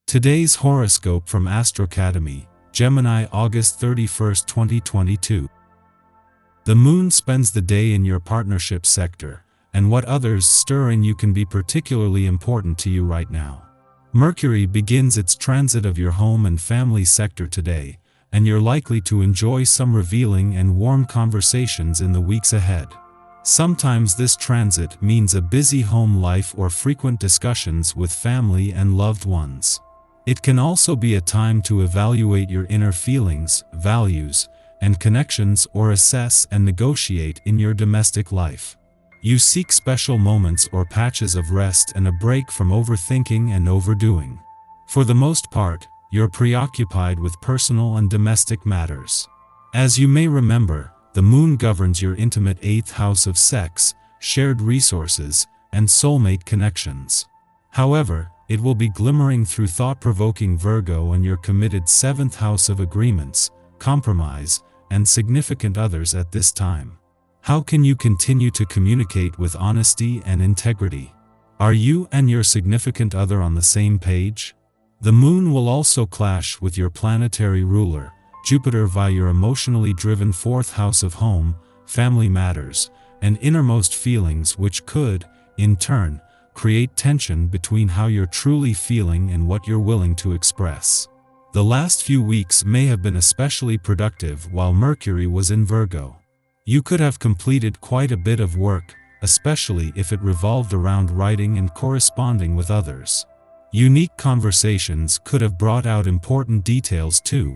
Today's horoscope from Astrocademy, Gemini, August 31, 2022. The moon spends the day in your partnership sector, and what others stir in you can be particularly important to you right now. Mercury begins its transit of your home and family sector today, and you're likely to enjoy some revealing and warm conversations in the weeks ahead. Sometimes this transit means a busy home life or frequent discussions with family and loved ones. It can also be a time to evaluate your inner feelings, values, and connections, or assess and negotiate in your domestic life. You seek special moments or patches of rest and a break from overthinking and overdoing. For the most part, you're preoccupied with personal and domestic matters. As you may remember, the moon governs your intimate 8th house of sex, shared resources, and soulmate connections. However, it will be glimmering through thought-provoking Virgo and your committed 7th house of agreements, compromise, and significant others at this time. How can you continue to communicate with honesty and integrity? Are you and your significant other on the same page? The moon will also clash with your planetary ruler, Jupiter, via your emotionally driven 4th house of home, family matters, and innermost feelings, which could, in turn, create tension between how you're truly feeling and what you're willing to express. The last few weeks may have been especially productive while Mercury was in Virgo. You could have completed quite a bit of work, especially if it revolved around writing and corresponding with others. Unique conversations could have brought out important details too.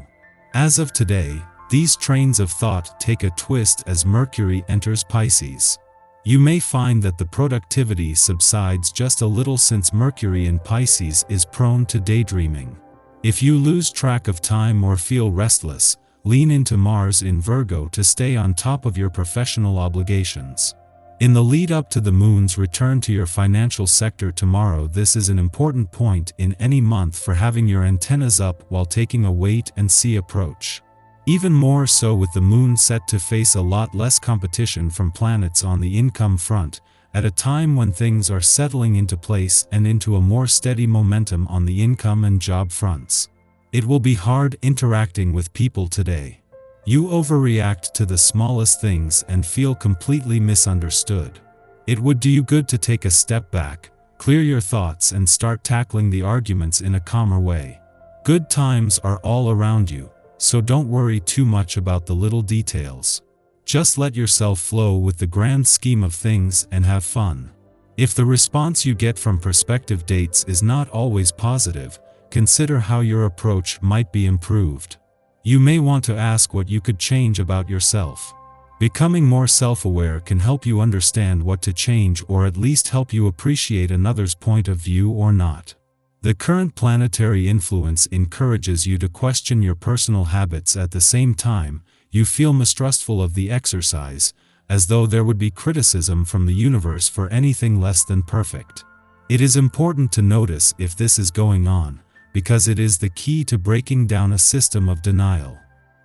As of today, these trains of thought take a twist as Mercury enters Pisces. You may find that the productivity subsides just a little since Mercury in Pisces is prone to daydreaming. If you lose track of time or feel restless, lean into Mars in Virgo to stay on top of your professional obligations. In the lead up to the moon's return to your financial sector tomorrow, this is an important point in any month for having your antennas up while taking a wait-and-see approach. Even more so with the moon set to face a lot less competition from planets on the income front, at a time when things are settling into place and into a more steady momentum on the income and job fronts. It will be hard interacting with people today. You overreact to the smallest things and feel completely misunderstood. It would do you good to take a step back, clear your thoughts, and start tackling the arguments in a calmer way. Good times are all around you, so don't worry too much about the little details. Just let yourself flow with the grand scheme of things and have fun. If the response you get from prospective dates is not always positive, consider how your approach might be improved. You may want to ask what you could change about yourself. Becoming more self-aware can help you understand what to change, or at least help you appreciate another's point of view or not. The current planetary influence encourages you to question your personal habits. At the same time, you feel mistrustful of the exercise, as though there would be criticism from the universe for anything less than perfect. It is important to notice if this is going on, because it is the key to breaking down a system of denial.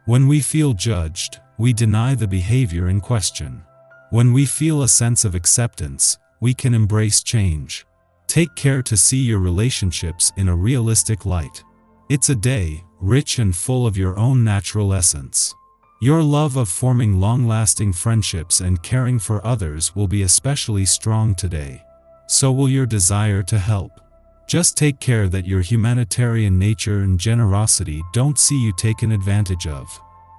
When we feel judged, we deny the behavior in question. When we feel a sense of acceptance, we can embrace change. Take care to see your relationships in a realistic light. It's a day rich and full of your own natural essence. Your love of forming long-lasting friendships and caring for others will be especially strong today. So will your desire to help. Just take care that your humanitarian nature and generosity don't see you taken advantage of.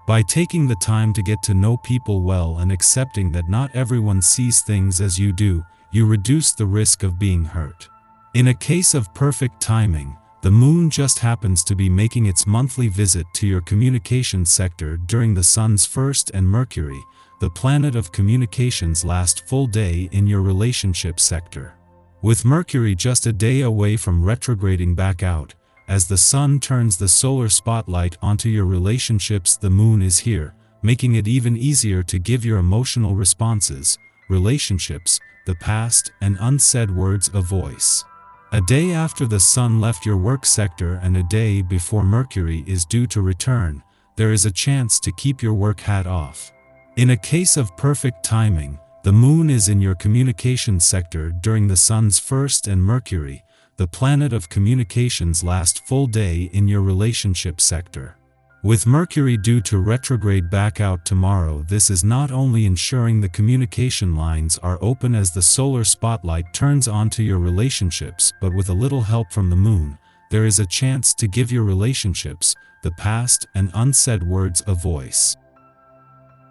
By taking the time to get to know people well and accepting that not everyone sees things as you do, you reduce the risk of being hurt. In a case of perfect timing, the moon just happens to be making its monthly visit to your communication sector during the sun's first and Mercury, the planet of communications, last full day in your relationship sector. With Mercury just a day away from retrograding back out, as the sun turns the solar spotlight onto your relationships, the moon is here, making it even easier to give your emotional responses, relationships, the past, and unsaid words a voice. A day after the sun left your work sector and a day before Mercury is due to return, there is a chance to keep your work hat off. In a case of perfect timing, the moon is in your communication sector during the sun's first and Mercury, the planet of communications, last full day in your relationship sector. With Mercury due to retrograde back out tomorrow, this is not only ensuring the communication lines are open as the solar spotlight turns onto your relationships, but with a little help from the moon, there is a chance to give your relationships, the past and unsaid words, a voice.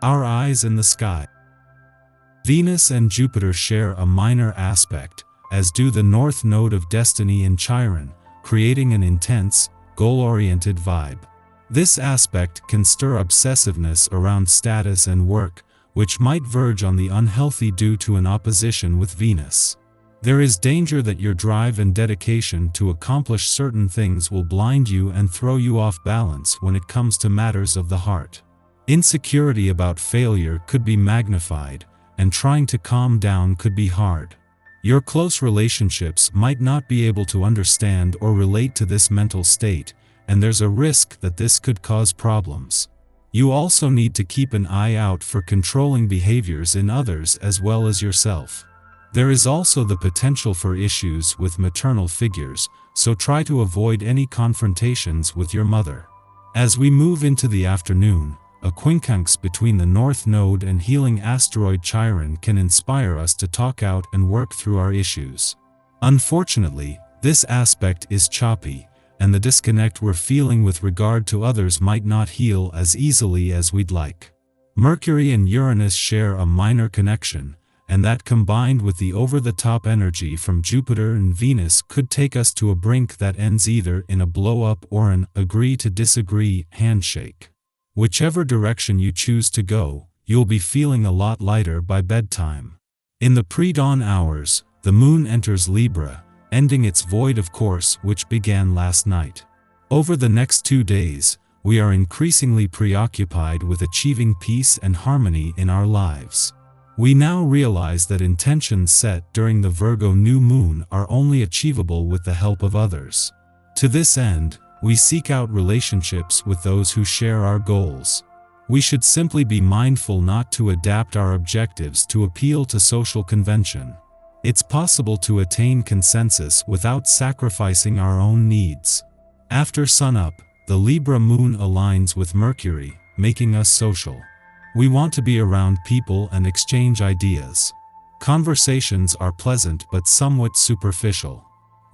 Our eyes in the sky. Venus and Jupiter share a minor aspect, as do the North Node of Destiny in Chiron, creating an intense, goal-oriented vibe. This aspect can stir obsessiveness around status and work, which might verge on the unhealthy due to an opposition with Venus. There is danger that your drive and dedication to accomplish certain things will blind you and throw you off balance when it comes to matters of the heart. Insecurity about failure could be magnified, and trying to calm down could be hard. Your close relationships might not be able to understand or relate to this mental state, and there's a risk that this could cause problems. You also need to keep an eye out for controlling behaviors in others as well as yourself. There is also the potential for issues with maternal figures, so try to avoid any confrontations with your mother. As we move into the afternoon, a quincunx between the North Node and healing asteroid Chiron can inspire us to talk out and work through our issues. Unfortunately, this aspect is choppy, and the disconnect we're feeling with regard to others might not heal as easily as we'd like. Mercury and Uranus share a minor connection, and that combined with the over-the-top energy from Jupiter and Venus could take us to a brink that ends either in a blow-up or an agree-to-disagree handshake. Whichever direction you choose to go, you'll be feeling a lot lighter by bedtime. In the pre-dawn hours, the moon enters Libra, ending its void of course which began last night. Over the next 2 days, we are increasingly preoccupied with achieving peace and harmony in our lives. We now realize that intentions set during the Virgo new moon are only achievable with the help of others. To this end, we seek out relationships with those who share our goals. We should simply be mindful not to adapt our objectives to appeal to social convention. It's possible to attain consensus without sacrificing our own needs. After sunup, the Libra moon aligns with Mercury, making us social. We want to be around people and exchange ideas. Conversations are pleasant but somewhat superficial.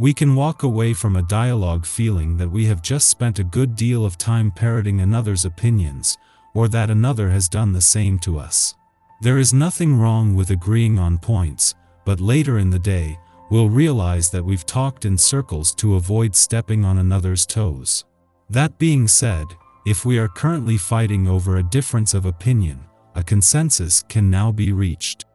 We can walk away from a dialogue feeling that we have just spent a good deal of time parroting another's opinions, or that another has done the same to us. There is nothing wrong with agreeing on points, but later in the day, we'll realize that we've talked in circles to avoid stepping on another's toes. That being said, if we are currently fighting over a difference of opinion, a consensus can now be reached.